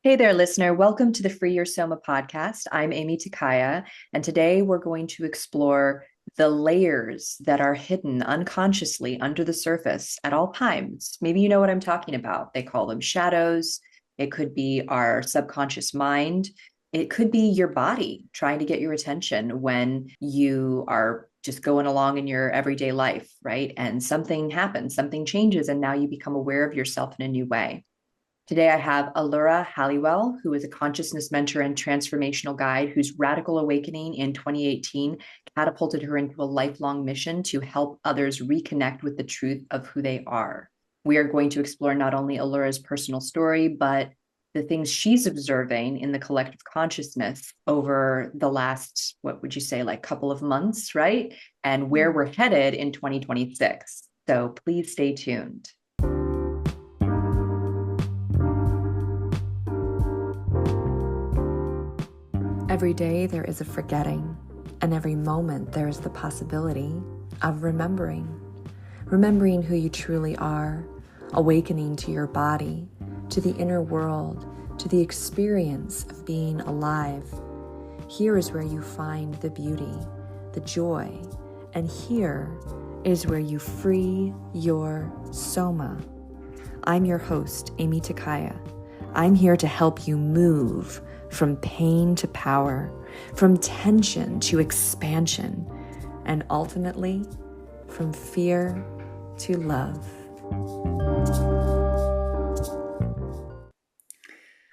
Hey there, listener. Welcome to the Free Your Soma podcast. I'm Amy Takaya, and today we're going to explore the layers that are hidden unconsciously under the surface at all times. Maybe you know what I'm talking about. They call them shadows. It could be our subconscious mind. It could be your body trying to get your attention when you are just going along in your everyday life, right? And something happens, something changes, and now you become aware of yourself in a new way. Today, I have Allura Halliwell, who is a consciousness mentor and transformational guide whose radical awakening in 2018 catapulted her into a lifelong mission to help others reconnect with the truth of who they are. We are going to explore not only Allura's personal story, but the things she's observing in the collective consciousness over the last, what would you say, like couple of months, right? And where we're headed in 2026. So please stay tuned. Every day there is a forgetting, and every moment there is the possibility of remembering. Remembering who you truly are, awakening to your body, to the inner world, to the experience of being alive. Here is where you find the beauty, the joy, and here is where you free your soma. I'm your host, Aimee Takaya. I'm here to help you move from pain to power, from tension to expansion, and ultimately from fear to love.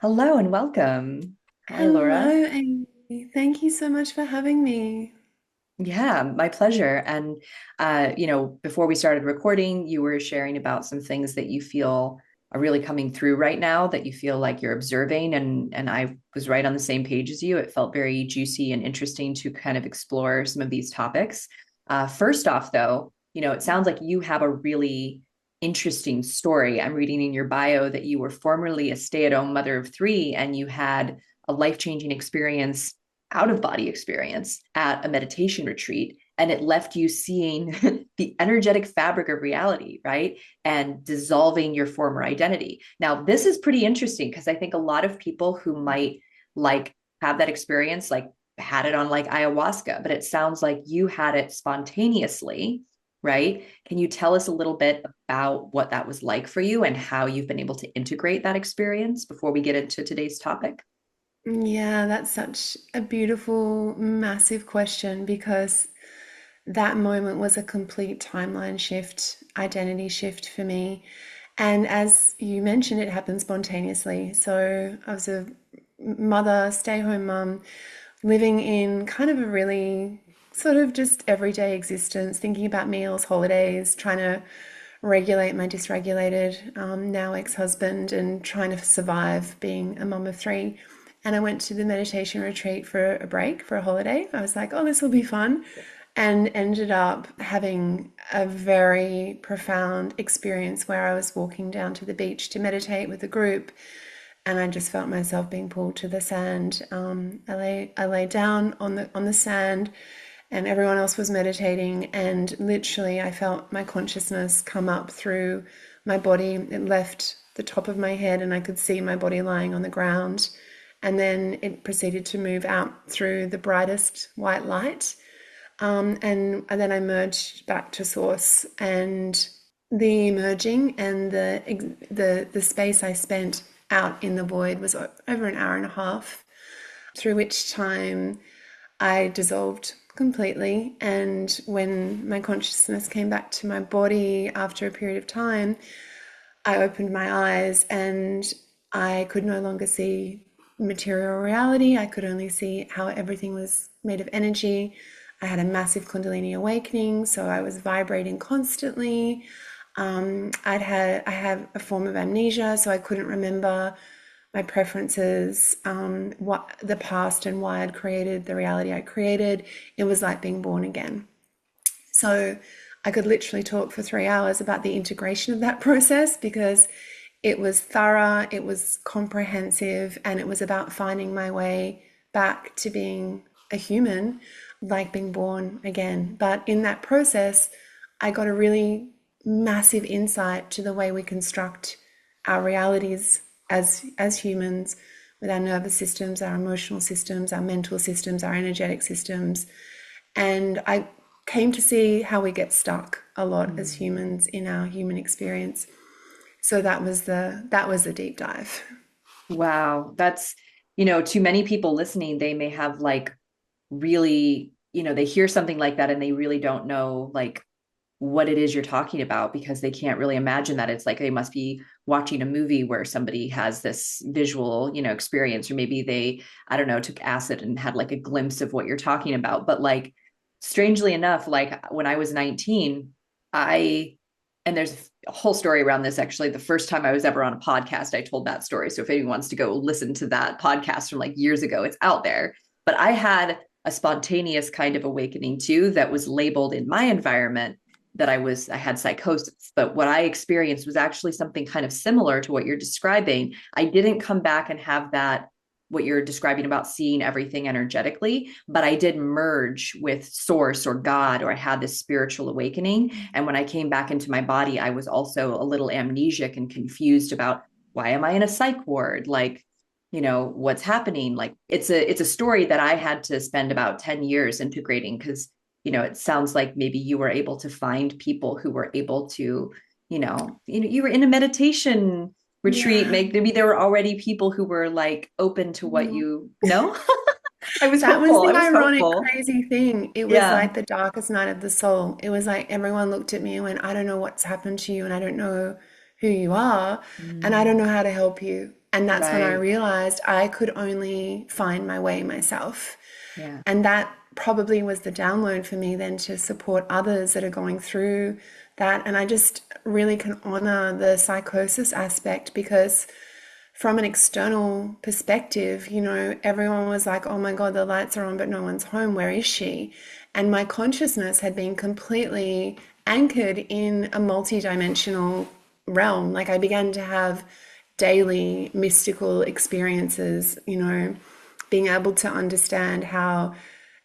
Hello and welcome. Hi, Hello, Laura. Amy. Thank you so much for having me. Yeah, my pleasure. And before we started recording, you were sharing about some things that you feel are really coming through right now that you feel like you're observing. And I was right on the same page as you. It felt very juicy and interesting to kind of explore some of these topics. First off, though, it sounds like you have a really interesting story. I'm reading in your bio that you were formerly a stay-at-home mother of three and you had a life-changing experience, out of body experience at a meditation retreat, and it left you seeing the energetic fabric of reality, right? And dissolving your former identity. Now, this is pretty interesting because I think a lot of people who might like have that experience, like had it on like ayahuasca, but it sounds like you had it spontaneously, right? Can you tell us a little bit about what that was like for you and how you've been able to integrate that experience before we get into today's topic? Yeah, that's such a beautiful, massive question because that moment was a complete timeline shift, identity shift for me. And as you mentioned, it happened spontaneously. So I was a mother, stay-home mum, living in kind of a really sort of just everyday existence, thinking about meals, holidays, trying to regulate my dysregulated now ex-husband and trying to survive being a mum of three. And I went to the meditation retreat for a break, for a holiday. I was like, oh, this will be fun. And ended up having a very profound experience where I was walking down to the beach to meditate with a group. And I just felt myself being pulled to the sand. I lay down on the sand, and everyone else was meditating. And literally, I felt my consciousness come up through my body. It left the top of my head, and I could see my body lying on the ground. And then it proceeded to move out through the brightest white light. And then I merged back to source, and the emerging and the space I spent out in the void was over an hour and a half, through which time I dissolved completely. And when my consciousness came back to my body after a period of time, I opened my eyes and I could no longer see material reality. I could only see how everything was made of energy. I had a massive Kundalini awakening, so I was vibrating constantly. I have a form of amnesia, so I couldn't remember my preferences, what the past and why I'd created the reality I created. It was like being born again. So I could literally talk for 3 hours about the integration of that process because it was thorough, it was comprehensive, and it was about finding my way back to being a human, like being born again. But in that process, I got a really massive insight to the way we construct our realities as humans, with our nervous systems, our emotional systems, our mental systems, our energetic systems. And I came to see how we get stuck a lot as Mm. humans in our human experience. So that was the deep dive. Wow. That's, to many people listening, they may have like really, they hear something like that and they really don't know like what it is you're talking about because they can't really imagine that. It's like they must be watching a movie where somebody has this visual, experience, or maybe they, I don't know, took acid and had like a glimpse of what you're talking about. But like, strangely enough, like when I was 19, I, and there's a whole story around this actually. The first time I was ever on a podcast, I told that story. So if anyone wants to go listen to that podcast from like years ago, it's out there. But I had a spontaneous kind of awakening too that was labeled in my environment that I had psychosis, but what I experienced was actually something kind of similar to what you're describing. I didn't come back and have that, what you're describing about seeing everything energetically, but I did merge with source or God, or I had this spiritual awakening. And when I came back into my body, I was also a little amnesic and confused about, why am I in a psych ward? Like, what's happening? Like it's a story that I had to spend about 10 years integrating, because it sounds like maybe you were able to find people who were able to, you were in a meditation retreat. Yeah. Maybe there were already people who were like open to what No. you know. I was That was hopeful. I the was ironic, hopeful. crazy thing. It was Yeah. like the darkest night of the soul. It was like everyone looked at me and went, I don't know what's happened to you, and I don't know who you are, and I don't Mm, know how to help you. And that's when I right. realized I could only find my way myself. Yeah. And that probably was the download for me then to support others that are going through that. And I just really can honor the psychosis aspect because from an external perspective, everyone was like, oh my God, the lights are on, but no one's home. Where is she? And my consciousness had been completely anchored in a multi-dimensional realm. Like I began to have daily mystical experiences, being able to understand how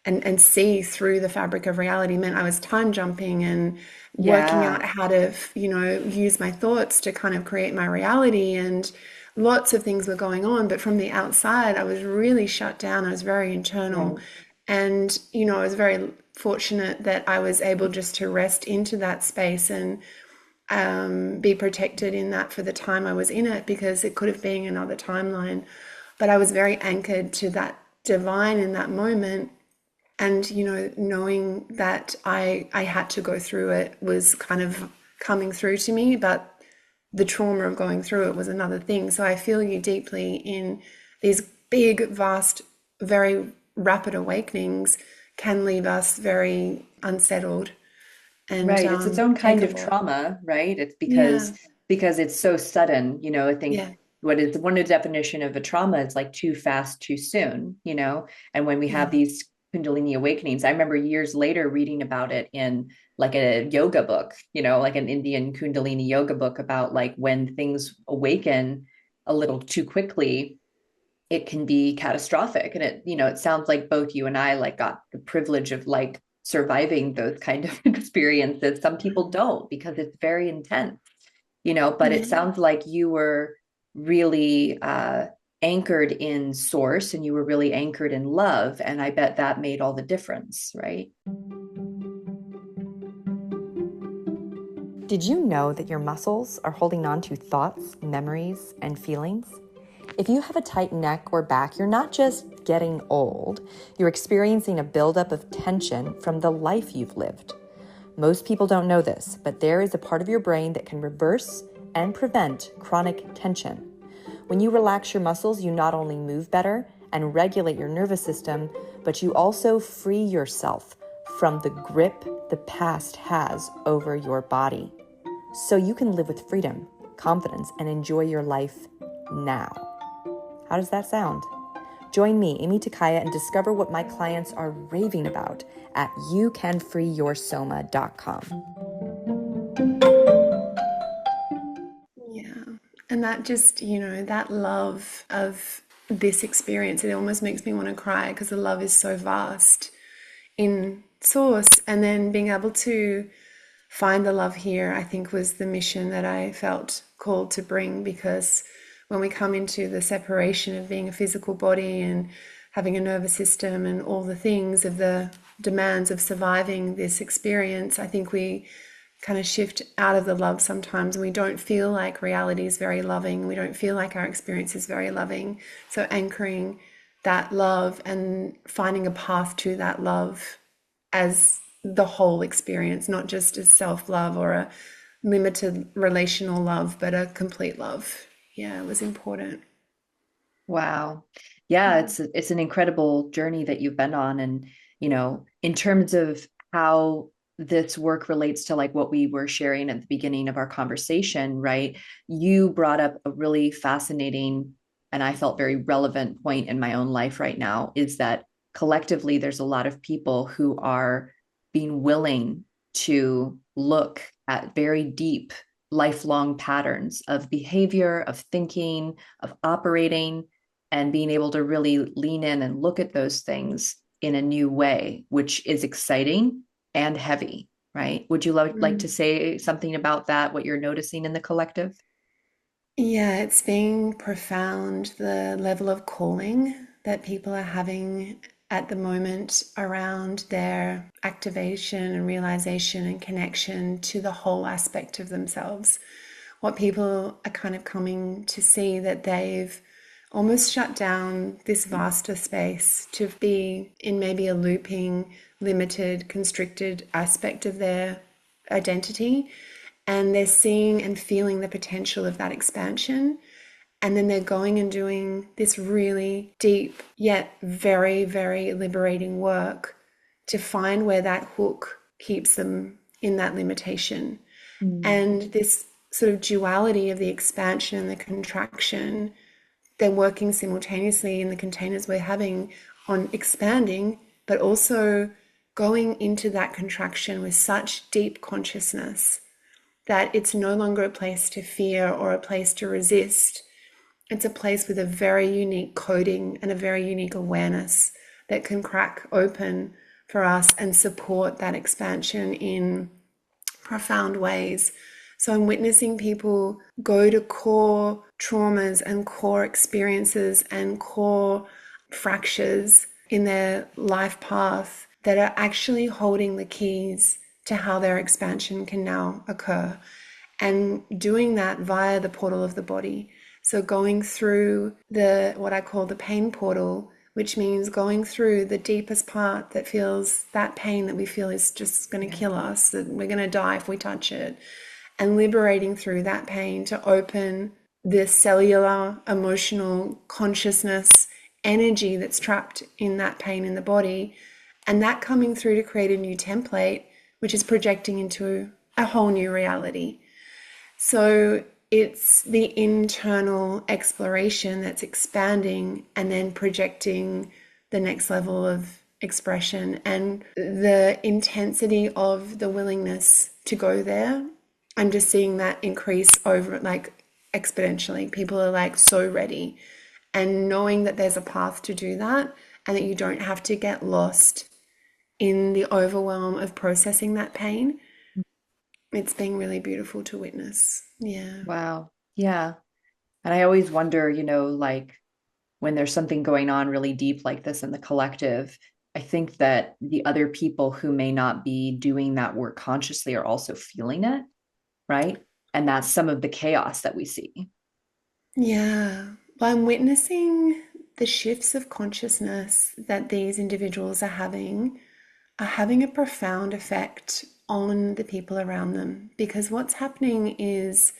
and see through the fabric of reality meant I was time jumping and working Yeah. out how to, use my thoughts to kind of create my reality. And lots of things were going on. But from the outside, I was really shut down. I was very internal. Right. And, I was very fortunate that I was able just to rest into that space and be protected in that for the time I was in it because it could have been another timeline. But I was very anchored to that divine in that moment, and knowing that I had to go through it was kind of coming through to me, but the trauma of going through it was another thing. So I feel you deeply in these big, vast, very rapid awakenings can leave us very unsettled and Right. It's its own take kind a of lot. trauma, right? It's because Yeah, it's so sudden. I think yeah, what is one of the definition of a trauma is like too fast, too soon. And when we have yeah, these Kundalini awakenings, I remember years later reading about it in like a yoga book, like an Indian Kundalini yoga book about like when things awaken a little too quickly, it can be catastrophic. And it sounds like both you and I like got the privilege of like surviving those kind of experiences. Some people don't because it's very intense, but it yeah. sounds like you were really anchored in source and you were really anchored in love. And I bet that made all the difference, right? Did you know that your muscles are holding on to thoughts, memories, and feelings? If you have a tight neck or back, you're not just getting old, you're experiencing a buildup of tension from the life you've lived. Most people don't know this, but there is a part of your brain that can reverse and prevent chronic tension. When you relax your muscles, you not only move better and regulate your nervous system, but you also free yourself from the grip the past has over your body. So you can live with freedom, confidence, and enjoy your life now. How does that sound? Join me, Aimee Takaya, and discover what my clients are raving about at youcanfreeyoursoma.com. Yeah. And that just, that love of this experience, it almost makes me want to cry because the love is so vast in source. And then being able to find the love here, I think was the mission that I felt called to bring because when we come into the separation of being a physical body and having a nervous system and all the things of the demands of surviving this experience, I think we kind of shift out of the love sometimes, and we don't feel like reality is very loving. We don't feel like our experience is very loving. So anchoring that love and finding a path to that love as the whole experience, not just as self-love or a limited relational love, but a complete love. Yeah, it was important. Wow. Yeah, it's an incredible journey that you've been on. And, in terms of how this work relates to like what we were sharing at the beginning of our conversation, right? You brought up a really fascinating and I felt very relevant point in my own life right now is that collectively there's a lot of people who are being willing to look at very deep lifelong patterns of behavior, of thinking, of operating, and being able to really lean in and look at those things in a new way, which is exciting and heavy, right? Would you like to Mm. say something about that, what you're noticing in the collective? Yeah, it's being profound, the level of calling that people are having at the moment around their activation and realization and connection to the whole aspect of themselves. What people are kind of coming to see that they've almost shut down this vaster space to be in maybe a looping, limited, constricted aspect of their identity, and they're seeing and feeling the potential of that expansion. And then they're going and doing this really deep, yet very, very liberating work to find where that hook keeps them in that limitation. Mm. And this sort of duality of the expansion and the contraction, they're working simultaneously in the containers we're having on expanding, but also going into that contraction with such deep consciousness that it's no longer a place to fear or a place to resist. It's a place with a very unique coding and a very unique awareness that can crack open for us and support that expansion in profound ways. So I'm witnessing people go to core traumas and core experiences and core fractures in their life path that are actually holding the keys to how their expansion can now occur, and doing that via the portal of the body. So going through the what I call the pain portal, which means going through the deepest part that feels that pain that we feel is just going to kill us, that we're going to die if we touch it, and liberating through that pain to open the cellular, emotional, consciousness energy that's trapped in that pain in the body, and that coming through to create a new template, which is projecting into a whole new reality. So it's the internal exploration that's expanding and then projecting the next level of expression, and the intensity of the willingness to go there. I'm just seeing that increase over like exponentially. People are like so ready, and knowing that there's a path to do that and that you don't have to get lost in the overwhelm of processing that pain. It's been really beautiful to witness. Yeah. Wow. Yeah. And I always wonder, like when there's something going on really deep like this in the collective, I think that the other people who may not be doing that work consciously are also feeling it, right? And that's some of the chaos that we see. Yeah. Well, I'm witnessing the shifts of consciousness that these individuals are having a profound effect on the people around them, because what's happening is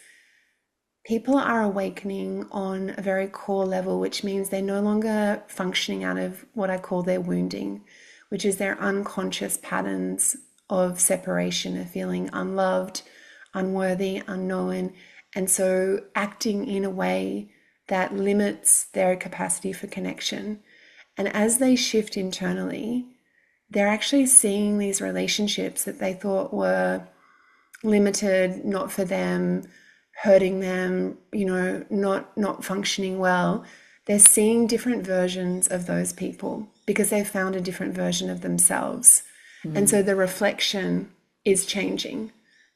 people are awakening on a very core level, which means they're no longer functioning out of what I call their wounding, which is their unconscious patterns of separation, of feeling unloved, unworthy, unknown, and so acting in a way that limits their capacity for connection. And as they shift internally, they're actually seeing these relationships that they thought were limited, not for them, hurting them, not functioning well. They're seeing different versions of those people because they've found a different version of themselves. And so Mm. the reflection is changing.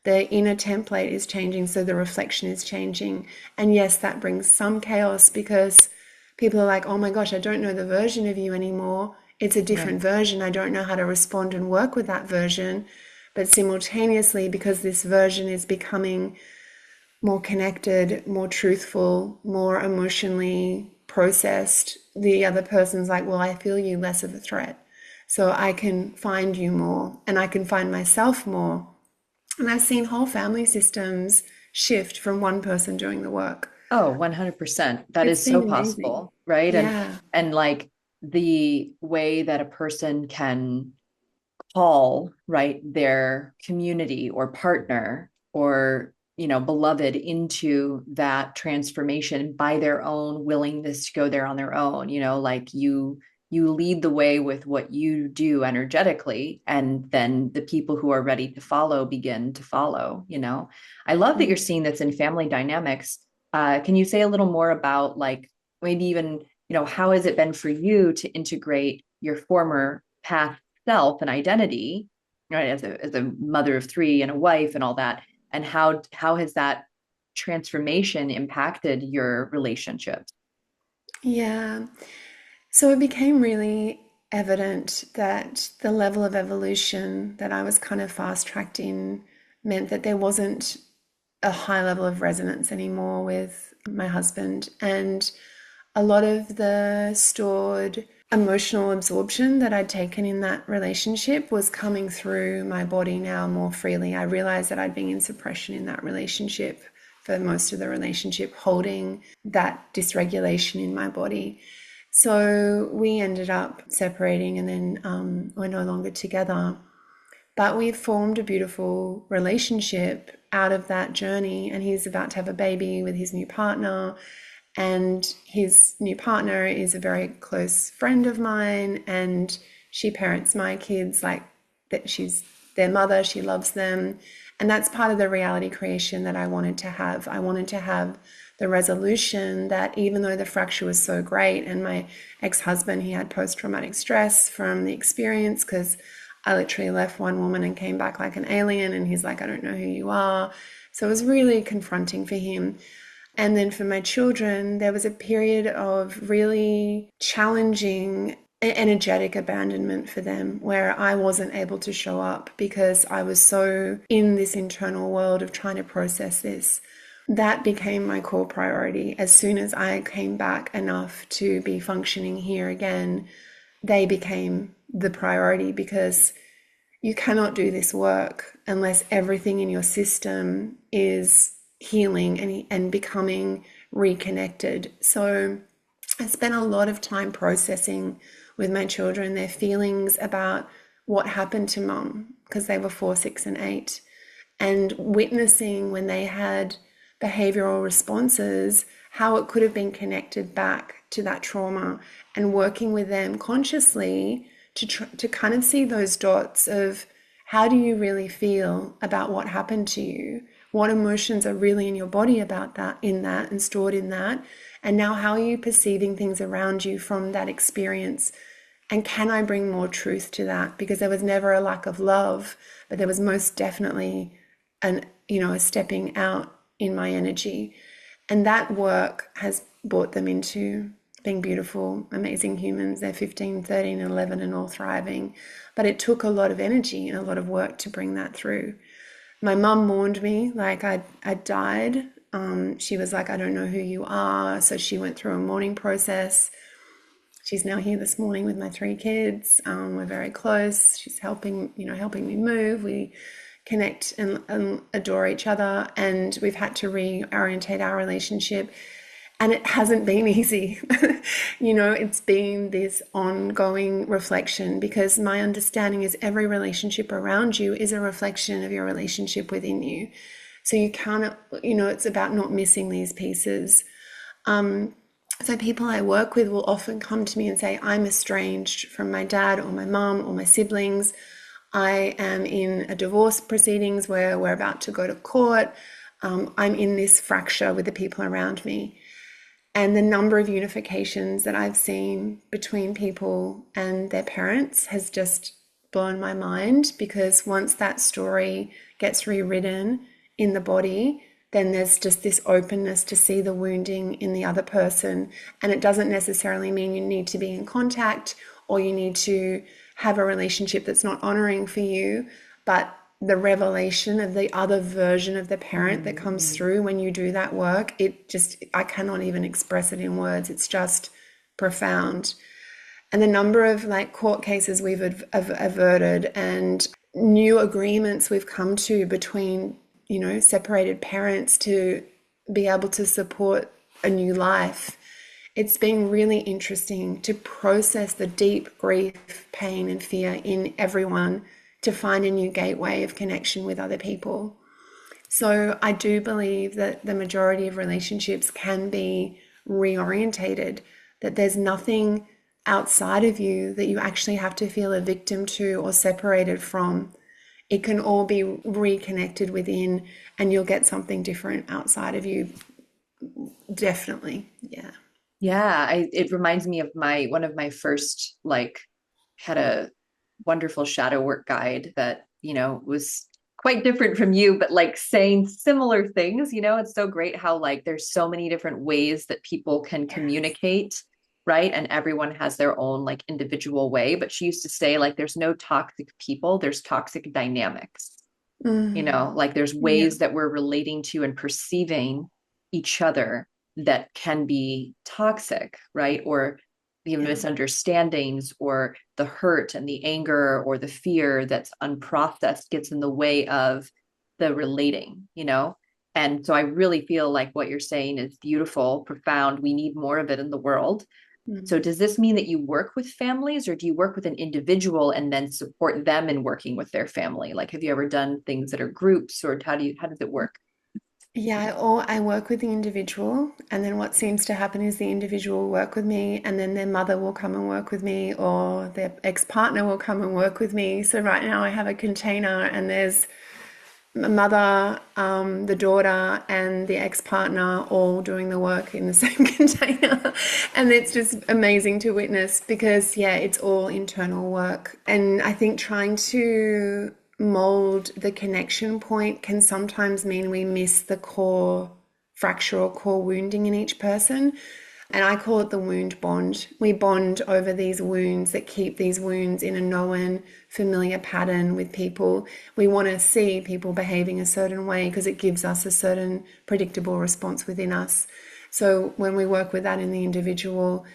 the inner template is changing, so the reflection is changing. And yes, that brings some chaos because people are like, oh my gosh, I don't know the version of you anymore. It's a different version. I don't know how to respond and work with that version. But simultaneously, because this version is becoming more connected, more truthful, more emotionally processed, the other person's like, well, I feel you less of a threat. So I can find you more and I can find myself more. And I've seen whole family systems shift from one person doing the work. Oh, 100%. That It's is been so amazing. possible, right? Yeah. And like the way that a person can call, right, their community or partner or, beloved into that transformation by their own willingness to go there on their own, like you lead the way with what you do energetically, and then the people who are ready to follow begin to follow. I love that you're seeing this in family dynamics. Can you say a little more about, like, maybe even, how has it been for you to integrate your former path self and identity, right, as a mother of three and a wife and all that, and how has that transformation impacted your relationships? Yeah. So it became really evident that the level of evolution that I was kind of fast tracked in meant that there wasn't a high level of resonance anymore with my husband. And a lot of the stored emotional absorption that I'd taken in that relationship was coming through my body now more freely. I realized that I'd been in suppression in that relationship for most of the relationship, holding that dysregulation in my body. So we ended up separating, and then we're no longer together. But we've formed a beautiful relationship out of that journey. And he's about to have a baby with his new partner. And his new partner is a very close friend of mine. And she parents my kids like that. She's their mother. She loves them. And that's part of the reality creation that I wanted to have. I wanted to have the resolution that even though the fracture was so great, and my ex-husband, he had post-traumatic stress from the experience because I literally left one woman and came back like an alien, and he's like, I don't know who you are. So it was really confronting for him. And then for my children, there was a period of really challenging energetic abandonment for them where I wasn't able to show up because I was so in this internal world of trying to process this. That became my core priority. As soon as I came back enough to be functioning here again, they became the priority, because you cannot do this work unless everything in your system is healing and becoming reconnected. So I spent a lot of time processing with my children their feelings about what happened to mum, because they were 4, 6, and 8, and witnessing when they had behavioral responses, how it could have been connected back to that trauma, and working with them consciously to kind of see those dots of how do you really feel about what happened to you? What emotions are really in your body about that, in that, and stored in that? And now how are you perceiving things around you from that experience? And can I bring more truth to that? Because there was never a lack of love, but there was most definitely a stepping out in my energy. And that work has brought them into being beautiful, amazing humans. They're 15, 13, and 11 and all thriving. But it took a lot of energy and a lot of work to bring that through. My mum mourned me like I died. She was like, I don't know who you are. So she went through a mourning process. She's now here this morning with my 3 kids. We're very close. She's helping me move. We connect and adore each other. And we've had to reorientate our relationship. And it hasn't been easy. It's been this ongoing reflection, because my understanding is every relationship around you is a reflection of your relationship within you. So you can't, it's about not missing these pieces. So people I work with will often come to me and say, I'm estranged from my dad or my mum or my siblings. I am in a divorce proceedings where we're about to go to court. I'm in this fracture with the people around me. And the number of unifications that I've seen between people and their parents has just blown my mind, because once that story gets rewritten in the body, then there's just this openness to see the wounding in the other person. And it doesn't necessarily mean you need to be in contact or you need to have a relationship that's not honoring for you, but the revelation of the other version of the parent that comes through when you do that work, I cannot even express it in words. It's just profound. And the number of like court cases we've averted and new agreements we've come to between, separated parents to be able to support a new life. It's been really interesting to process the deep grief, pain, and fear in everyone to find a new gateway of connection with other people. So I do believe that the majority of relationships can be reorientated, that there's nothing outside of you that you actually have to feel a victim to or separated from. It can all be reconnected within, and you'll get something different outside of you. Definitely. Yeah. Yeah, it reminds me of one of my first, like, had a wonderful shadow work guide that, was quite different from you, but like saying similar things. It's so great how like there's so many different ways that people can communicate, right? And everyone has their own like individual way. But she used to say, like, there's no toxic people, there's toxic dynamics. Like there's Yeah. ways that we're relating to and perceiving each other that can be toxic, right? Or the Yeah. misunderstandings or the hurt and the anger or the fear that's unprocessed gets in the way of the relating. And so I really feel like what you're saying is beautiful, profound. We need more of it in the world. So Mm. does this mean that you work with families, or do you work with an individual and then support them in working with their family? Like, have you ever done things that are groups, or how does it work? Yeah, or I work with the individual, and then what seems to happen is the individual will work with me, and then their mother will come and work with me, or their ex-partner will come and work with me. So right now I have a container, and there's a mother, the daughter, and the ex-partner all doing the work in the same container. And it's just amazing to witness because, yeah, it's all internal work. And I think trying to mold the connection point can sometimes mean we miss the core fracture or core wounding in each person. And I call it the wound bond. We bond over these wounds that keep these wounds in a known, familiar pattern with people. We want to see people behaving a certain way because it gives us a certain predictable response within us. So when we work with that in the individual,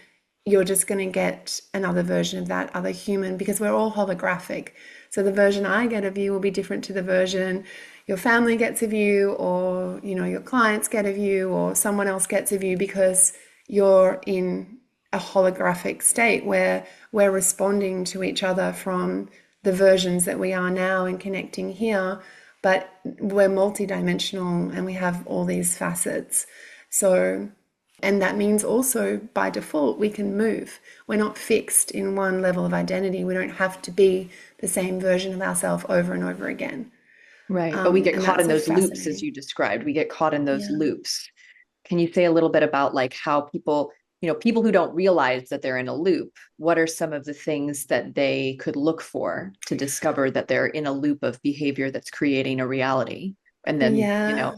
you're just going to get another version of that other human, because we're all holographic. So the version I get of you will be different to the version your family gets of you, or your clients get of you, or someone else gets of you, because you're in a holographic state where we're responding to each other from the versions that we are now and connecting here, but we're multidimensional and we have all these facets. So, and that means also by default we can move. We're not fixed in one level of identity. We don't have to be the same version of ourselves over and over again. Right. But we get And caught in that's a those loops, as fascinating. you described. We get caught in those Yeah. loops. Can you say a little bit about like how people who don't realize that they're in a loop, what are some of the things that they could look for to discover that they're in a loop of behavior that's creating a reality? And then, Yeah.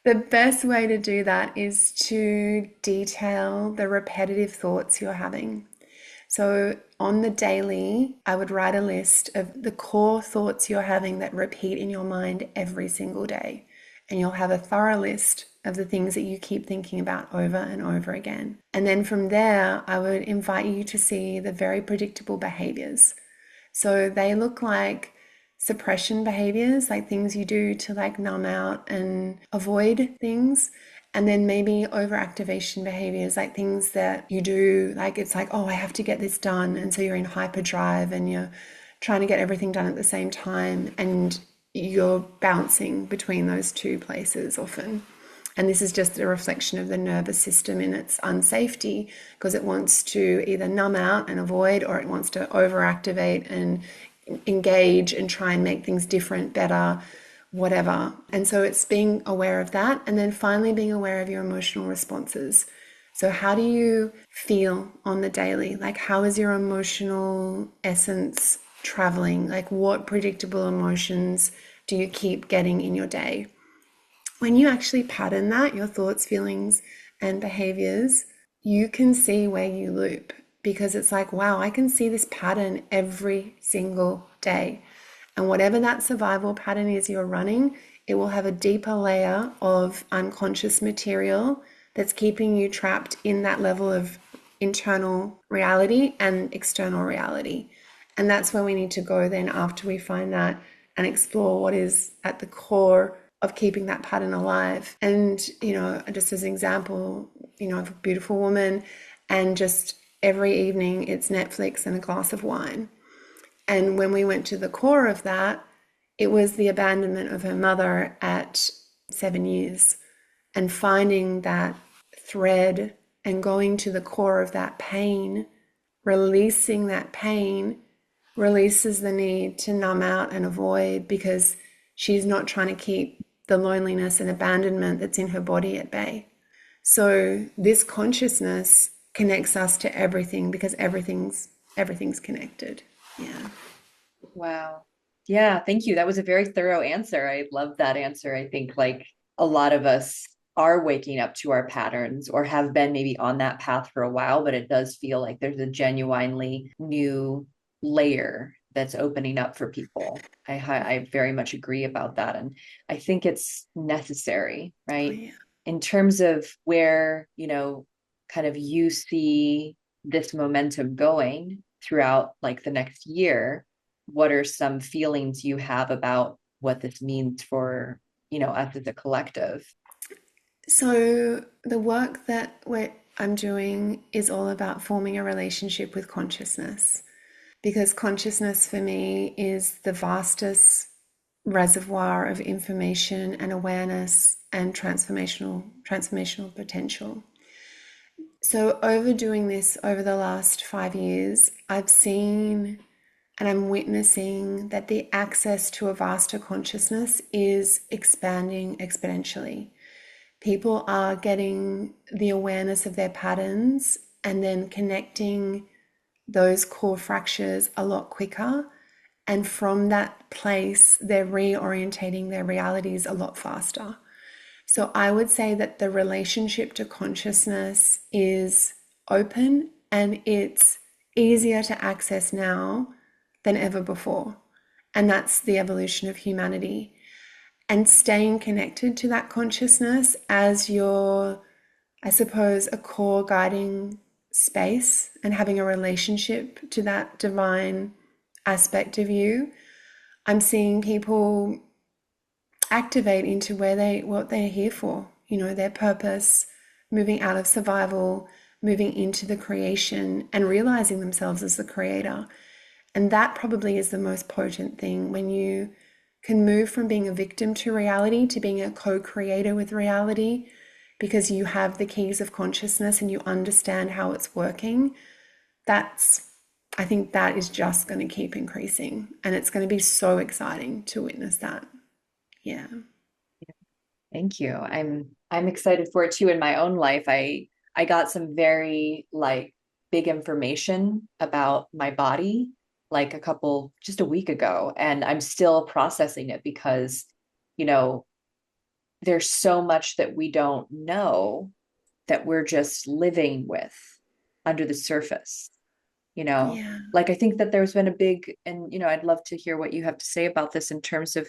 The best way to do that is to detail the repetitive thoughts you're having. So on the daily, I would write a list of the core thoughts you're having that repeat in your mind every single day. And you'll have a thorough list of the things that you keep thinking about over and over again. And then from there, I would invite you to see the very predictable behaviors. So they look like suppression behaviors, like things you do to like numb out and avoid things. And then maybe overactivation behaviors, like things that you do, like it's like, oh, I have to get this done. And so you're in hyperdrive and you're trying to get everything done at the same time. And you're bouncing between those two places often. And this is just a reflection of the nervous system in its unsafety, because it wants to either numb out and avoid, or it wants to overactivate and engage and try and make things different, better, whatever. And so it's being aware of that, and then finally being aware of your emotional responses. So how do you feel on the daily? Like, how is your emotional essence traveling? Like, what predictable emotions do you keep getting in your day? When you actually pattern that, your thoughts, feelings, and behaviors, you can see where you loop, because it's like, wow, I can see this pattern every single day. And whatever that survival pattern is you're running, it will have a deeper layer of unconscious material that's keeping you trapped in that level of internal reality and external reality. And that's where we need to go then after we find that, and explore what is at the core of keeping that pattern alive. And, just as an example, of a beautiful woman, and just every evening it's Netflix and a glass of wine. And when we went to the core of that, it was the abandonment of her mother at 7 years, and finding that thread and going to the core of that pain, releasing that pain, releases the need to numb out and avoid, because she's not trying to keep the loneliness and abandonment that's in her body at bay. So this consciousness connects us to everything, because everything's connected. Yeah. Wow. Yeah, thank you. That was a very thorough answer. I love that answer. I think like a lot of us are waking up to our patterns or have been maybe on that path for a while, but it does feel like there's a genuinely new layer that's opening up for people. I very much agree about that. And I think it's necessary, Oh, right? yeah. In terms of where, kind of you see this momentum going throughout like the next year, what are some feelings you have about what this means for, us as a collective? So the work that I'm doing is all about forming a relationship with consciousness, because consciousness for me is the vastest reservoir of information and awareness and transformational potential. So overdoing this over the last 5 years, I've seen and I'm witnessing that the access to a vaster consciousness is expanding exponentially. People are getting the awareness of their patterns and then connecting those core fractures a lot quicker. And from that place, they're reorientating their realities a lot faster. So I would say that the relationship to consciousness is open, and it's easier to access now than ever before. And that's the evolution of humanity. And staying connected to that consciousness as your, I suppose, a core guiding space, and having a relationship to that divine aspect of you. I'm seeing people activate into what they're here for, their purpose, moving out of survival, moving into the creation, and realizing themselves as the creator. And that probably is the most potent thing, when you can move from being a victim to reality to being a co-creator with reality, because you have the keys of consciousness and you understand how it's working. I think that is just going to keep increasing, and it's going to be so exciting to witness that. Yeah. Thank you. I'm excited for it too in my own life. I got some very like big information about my body like just a week ago, and I'm still processing it because, you know, there's so much that we don't know that we're just living with under the surface, you know. Yeah. Like I think that there's been a big, and I'd love to hear what you have to say about this in terms of,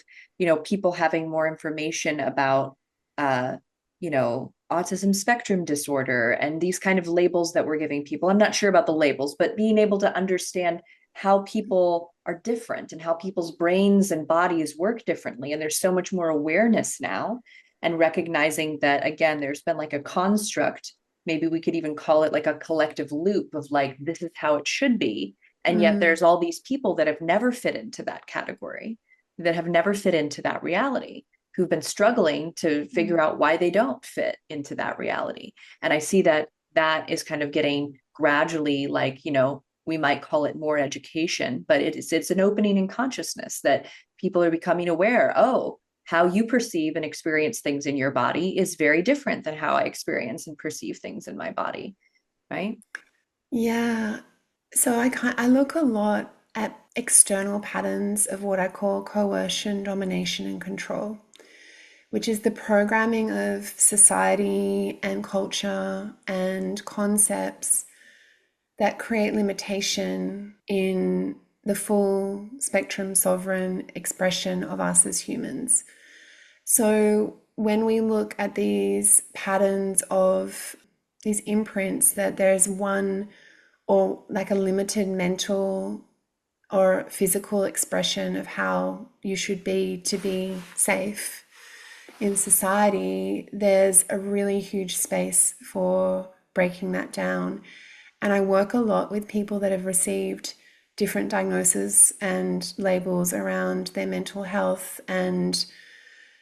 people having more information about autism spectrum disorder and these kind of labels that we're giving people. I'm not sure about the labels, but being able to understand how people are different and how people's brains and bodies work differently. And there's so much more awareness now, and recognizing that, again, there's been like a construct, maybe we could even call it like a collective loop of like, this is how it should be. And yet Mm, there's all these people that have never fit into that category, that have never fit into that reality, who've been struggling to figure out why they don't fit into that reality. And I see that that is kind of getting gradually, like, we might call it more education, but it's an opening in consciousness that people are becoming aware. Oh, how you perceive and experience things in your body is very different than how I experience and perceive things in my body, right? yeah. So I look a lot at external patterns of what I call coercion, domination, and control, which is the programming of society and culture and concepts that create limitation in the full spectrum sovereign expression of us as humans. So when we look at these patterns of these imprints, that there's one or like a limited mental or physical expression of how you should be to be safe in society, there's a really huge space for breaking that down. And I work a lot with people that have received different diagnoses and labels around their mental health and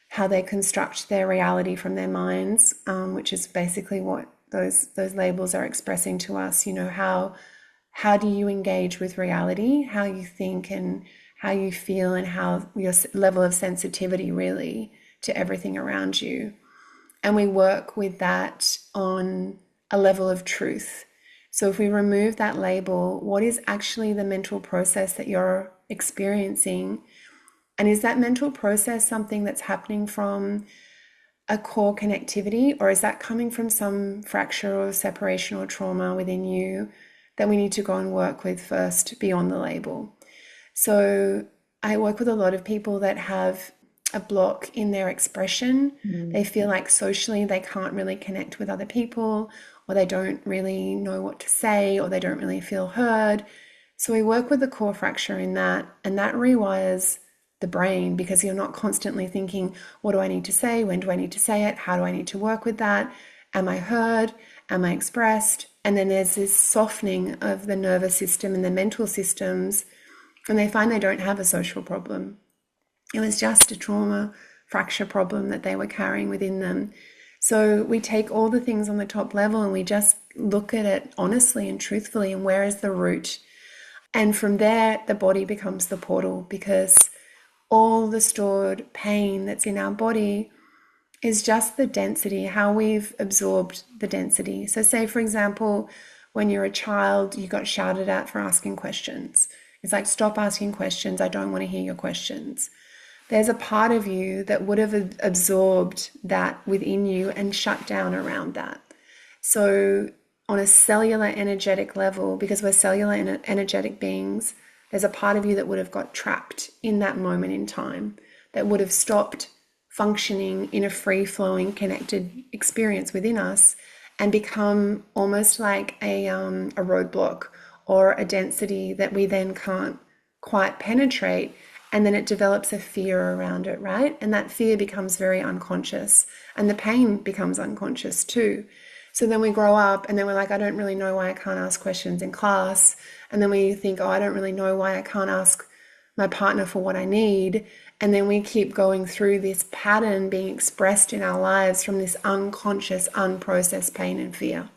how they construct their reality from their minds, which is basically what those labels are expressing to us. You know, how do you engage with reality, how you think and how you feel, and how your level of sensitivity really to everything around you. And we work with that on a level of truth. So if we remove that label, what is actually the mental process that you're experiencing? And is that mental process something that's happening from a core connectivity, or is that coming from some fracture or separation or trauma within you that we need to go and work with first beyond the label? So I work with a lot of people that have a block in their expression. They feel like socially they can't really connect with other people, or they don't really know what to say, or they don't really feel heard. So we work with the core fracture in that, and that rewires the brain, because you're not constantly thinking, what do I need to say? When do I need to say it? How do I need to work with that? Am I heard? Am I expressed? And then there's this softening of the nervous system and the mental systems, and they find they don't have a social problem. It was just a trauma fracture problem that they were carrying within them. So we take all the things on the top level and we just look at it honestly and truthfully, and where is the root? And from there, the body becomes the portal, because all the stored pain that's in our body is just the density, how we've absorbed the density. So say, for example, when you're a child, you got shouted at for asking questions. It's like, stop asking questions. I don't want to hear your questions. There's a part of you that would have absorbed that within you and shut down around that. So on a cellular energetic level, because we're cellular energetic beings, there's a part of you that would have got trapped in that moment in time, that would have stopped functioning in a free-flowing, connected experience within us, and become almost like a roadblock or a density that we then can't quite penetrate. And then it develops a fear around it, right? And that fear becomes very unconscious, and the pain becomes unconscious too. So then we grow up and then we're like, I don't really know why I can't ask questions in class. And then we think, oh, I don't really know why I can't ask my partner for what I need. And then we keep going through this pattern being expressed in our lives from this unconscious, unprocessed pain and fear.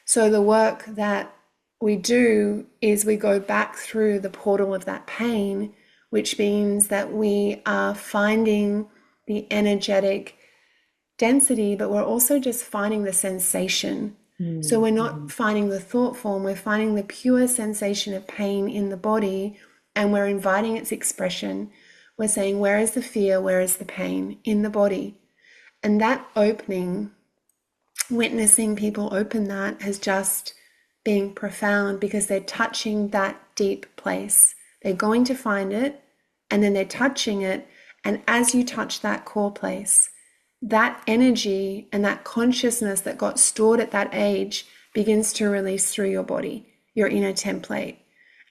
So the work that we do is we go back through the portal of that pain, which means that we are finding the energetic density, but we're also just finding the sensation. So we're not finding the thought form, we're finding the pure sensation of pain in the body, and we're inviting its expression. We're saying, where is the fear? Where is the pain in the body? And that opening, witnessing people open that, has just been profound, because they're touching that deep place. They're going to find it, and then they're touching it. And as you touch that core place, that energy and that consciousness that got stored at that age begins to release through your body, your inner template.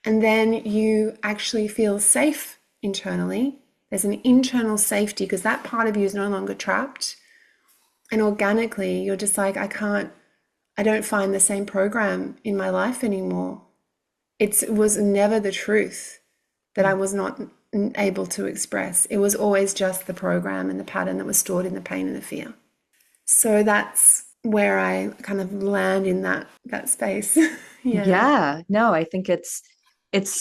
And then you actually feel safe internally. There's an internal safety, because that part of you is no longer trapped. And organically, you're just like, I don't find the same program in my life anymore. It was never the truth that I was not able to express. It was always just the program and the pattern that was stored in the pain and the fear. So that's where I kind of land in that space. Yeah, no, I think it's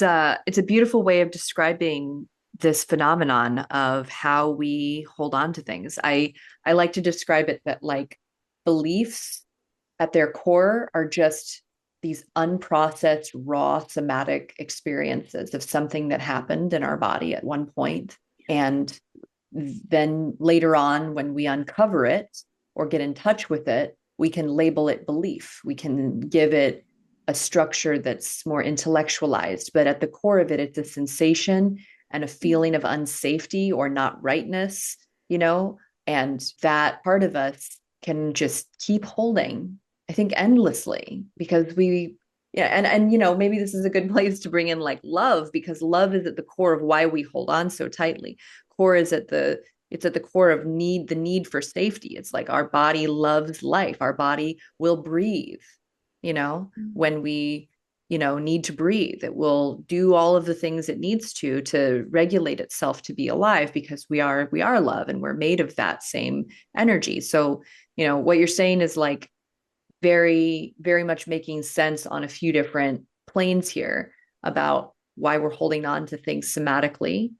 a beautiful way of describing this phenomenon of how we hold on to things. I like to describe it that, like, beliefs at their core are just these unprocessed, raw somatic experiences of something that happened in our body at one point. And then later on, when we uncover it or get in touch with it, we can label it belief. We can give it a structure that's more intellectualized. But at the core of it, it's a sensation and a feeling of unsafety or not rightness, and that part of us can just keep holding, I think, endlessly, because maybe this is a good place to bring in like love, because love is at the core of why we hold on so tightly. It's at the core of the need for safety. It's like our body loves life. Our body will breathe, when we, need to breathe. It will do all of the things it needs to regulate itself to be alive, because we are love, and we're made of that same energy. So, what you're saying is like very, very much making sense on a few different planes here about why we're holding on to things somatically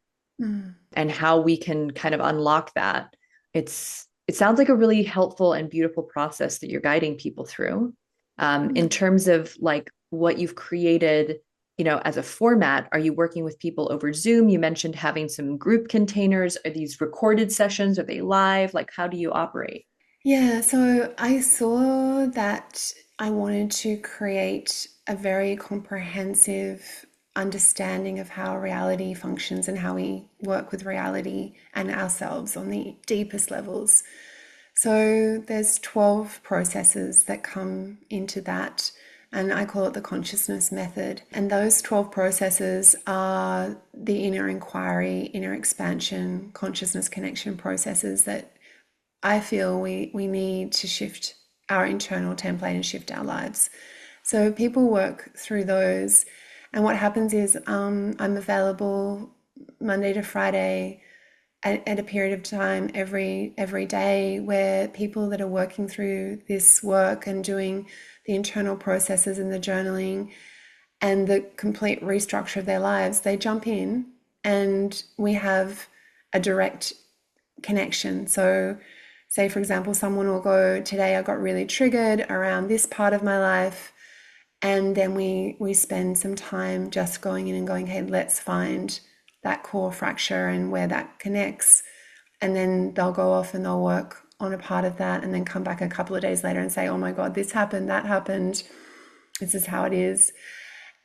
and how we can kind of unlock that. It sounds like a really helpful and beautiful process that you're guiding people through. In terms of like what you've created, as a format, are you working with people over Zoom? You mentioned having some group containers. Are these recorded sessions? Are they live? Like, how do you operate? Yeah, so I saw that I wanted to create a very comprehensive understanding of how reality functions and how we work with reality and ourselves on the deepest levels. So there's 12 processes that come into that, and I call it the consciousness method. And those 12 processes are the inner inquiry, inner expansion, consciousness connection processes that I feel we need to shift our internal template and shift our lives. So people work through those, and what happens is I'm available Monday to Friday at a period of time every day, where people that are working through this work and doing the internal processes and the journaling and the complete restructure of their lives, they jump in and we have a direct connection. So say, for example, someone will go, today I got really triggered around this part of my life. And then we spend some time just going in and going, hey, let's find that core fracture and where that connects. And then they'll go off and they'll work on a part of that and then come back a couple of days later and say, oh my God, this happened, that happened. This is how it is.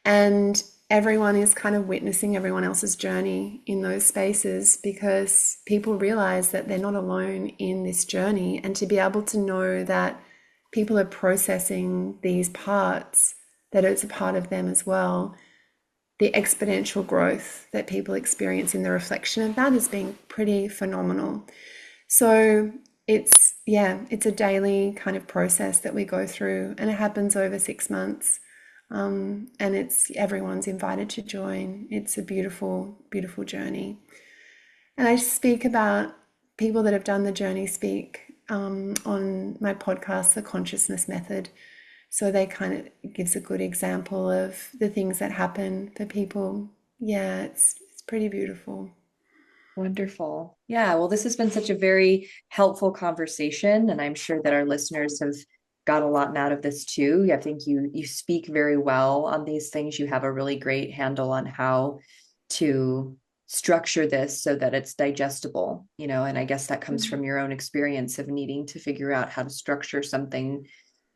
And everyone is kind of witnessing everyone else's journey in those spaces, because people realize that they're not alone in this journey. And to be able to know that people are processing these parts, that it's a part of them as well, the exponential growth that people experience in the reflection of that has been pretty phenomenal. So it's a daily kind of process that we go through, and it happens over 6 months. And everyone's invited to join. It's a beautiful, beautiful journey. And I speak about people that have done the journey speak on my podcast, The Consciousness Method. So they kind of gives a good example of the things that happen for people. Yeah, it's pretty beautiful. Wonderful. Yeah. Well, this has been such a very helpful conversation, and I'm sure that our listeners have got a lot out of this too. I think you speak very well on these things. You have a really great handle on how to structure this so that it's digestible, and I guess that comes from your own experience of needing to figure out how to structure something,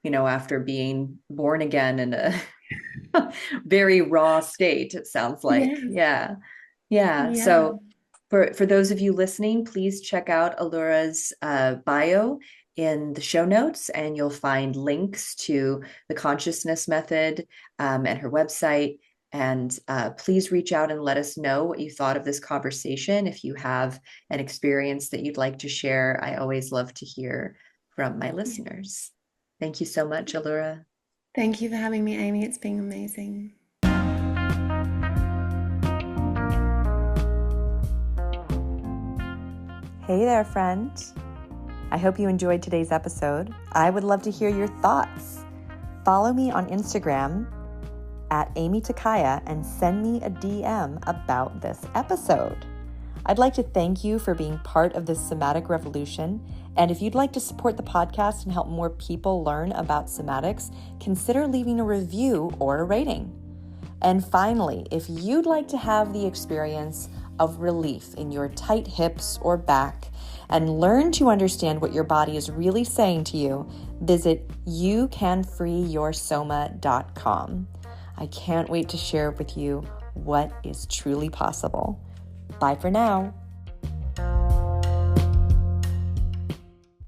after being born again in a very raw state, it sounds like. Yes. Yeah. Yeah. Yeah. So for those of you listening, please check out Allura's bio in the show notes, and you'll find links to the consciousness method and her website. And please reach out and let us know what you thought of this conversation. If you have an experience that you'd like to share, I always love to hear from my listeners. Thank you so much, Allura. Thank you for having me, Aimee. It's been amazing. Hey there, friend. I hope you enjoyed today's episode. I would love to hear your thoughts. Follow me on Instagram at Aimee and send me a DM about this episode. I'd like to thank you for being part of this somatic revolution. And if you'd like to support the podcast and help more people learn about somatics, consider leaving a review or a rating. And finally, if you'd like to have the experience of relief in your tight hips or back and learn to understand what your body is really saying to you, visit youcanfreeyoursoma.com. I can't wait to share with you what is truly possible. Bye for now.